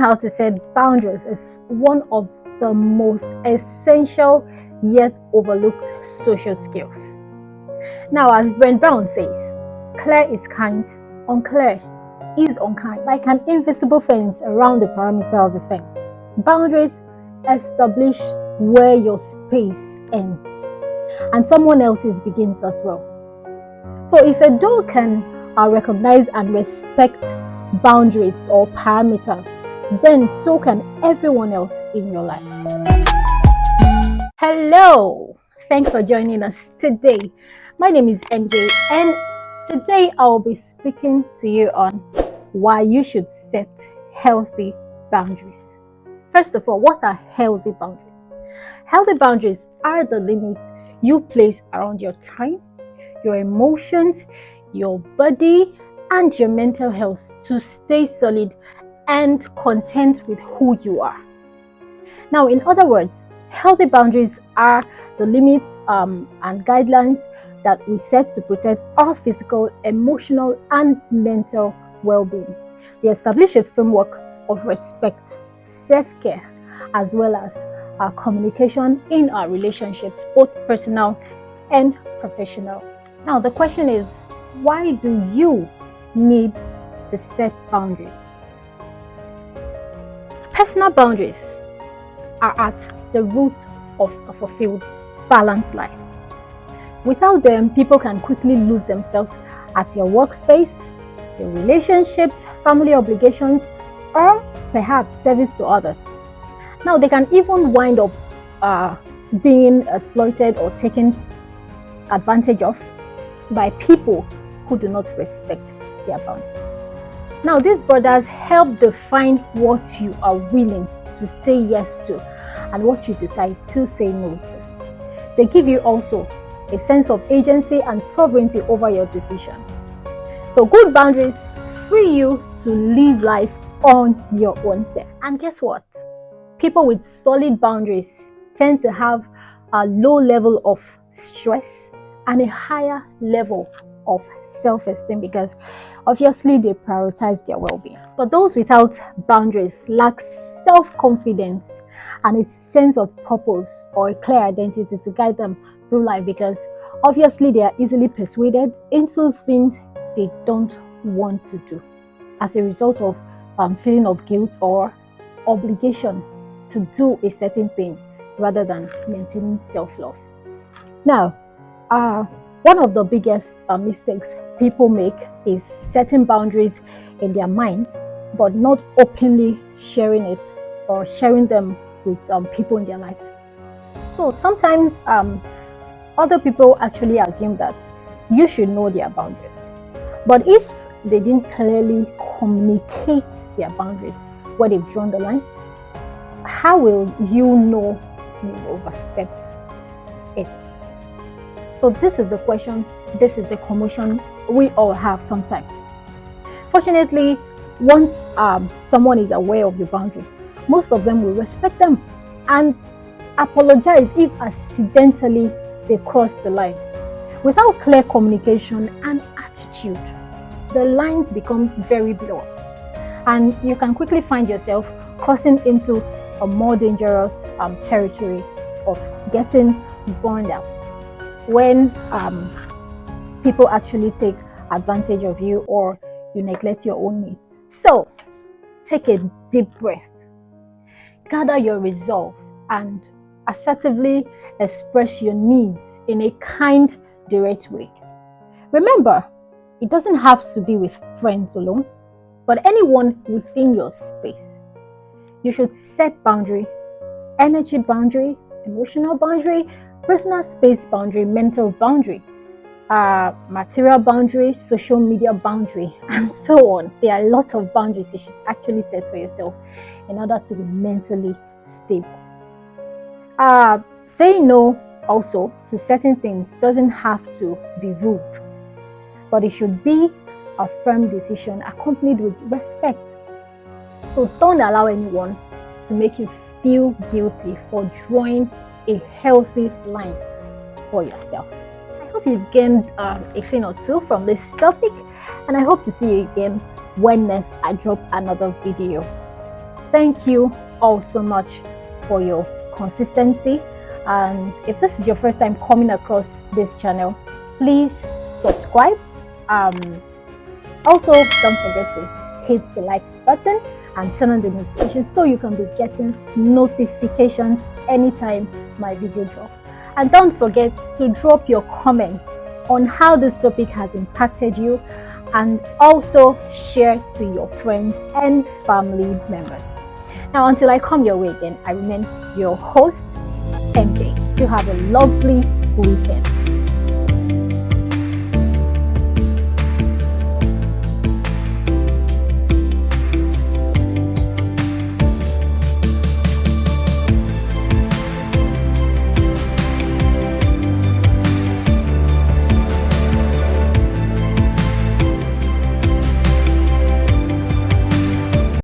how to set boundaries is one of the most essential yet overlooked social skills. Now, as Brent Brown says, clear is kind, unclear is unkind. Like an invisible fence around the perimeter of the fence, boundaries establish where your space ends and someone else's begins as well. So if a dog can recognize and respect boundaries or parameters, then so can everyone else in your life. Hello, thanks for joining us today. My name is MJ, and today I'll be speaking to you on why you should set healthy boundaries. First of all, what are healthy boundaries? Healthy boundaries are the limits you place around your time, your emotions, your body, and your mental health to stay solid and content with who you are. Now, in other words, healthy boundaries are the limits and guidelines that we set to protect our physical, emotional, and mental well-being. They establish a framework of respect, self-care, as well as our communication in our relationships, both personal and professional. Now, the question is, why do you need to set boundaries? Personal boundaries are at the root of a fulfilled, balanced life. Without them, people can quickly lose themselves at your workspace, your relationships, family obligations, or perhaps service to others. Now, they can even wind up being exploited or taken advantage of by people who do not respect their boundaries. Now, these borders help define what you are willing to say yes to and what you decide to say no to. They give you also a sense of agency and sovereignty over your decisions. So good boundaries free you to live life on your own terms. And guess what? People with solid boundaries tend to have a low level of stress and a higher level of self-esteem because obviously they prioritize their well-being. But those without boundaries lack self-confidence and a sense of purpose or a clear identity to guide them through life because obviously they are easily persuaded into things they don't want to do as a result of feeling of guilt or obligation to do a certain thing rather than maintaining self-love. Now, one of the biggest mistakes people make is setting boundaries in their minds but not openly sharing it or sharing them with people in their lives. So sometimes other people actually assume that you should know their boundaries. But if they didn't clearly communicate their boundaries where they've drawn the line, how will you know you overstepped it? So this is the question, this is the commotion we all have sometimes. Fortunately, once someone is aware of your boundaries, most of them will respect them and apologize if accidentally they cross the line. Without clear communication and attitude, the lines become very blurred, and you can quickly find yourself crossing into a more dangerous territory of getting burned out when people actually take advantage of you or you neglect your own needs. So take a deep breath, gather your resolve, and assertively express your needs in a kind, direct way. Remember, it doesn't have to be with friends alone, but anyone within your space. You should set boundary, energy boundary, emotional boundary, personal space boundary, mental boundary, material boundary, social media boundary, and so on. There are lots of boundaries you should actually set for yourself in order to be mentally stable. Saying no also to certain things doesn't have to be rude, but it should be a firm decision accompanied with respect. So don't allow anyone to make you feel guilty for drawing a healthy line for yourself. I hope you've gained a thing or two from this topic, and I hope to see you again when next I drop another video. Thank you all so much for your consistency. And if this is your first time coming across this channel, please subscribe. Also, don't forget to hit the like button and turn on the notifications so you can be getting notifications anytime my video drops. And don't forget to drop your comments on how this topic has impacted you, and also share to your friends and family members. Now, until I come your way again, I remain your host, MJ. You have a lovely weekend.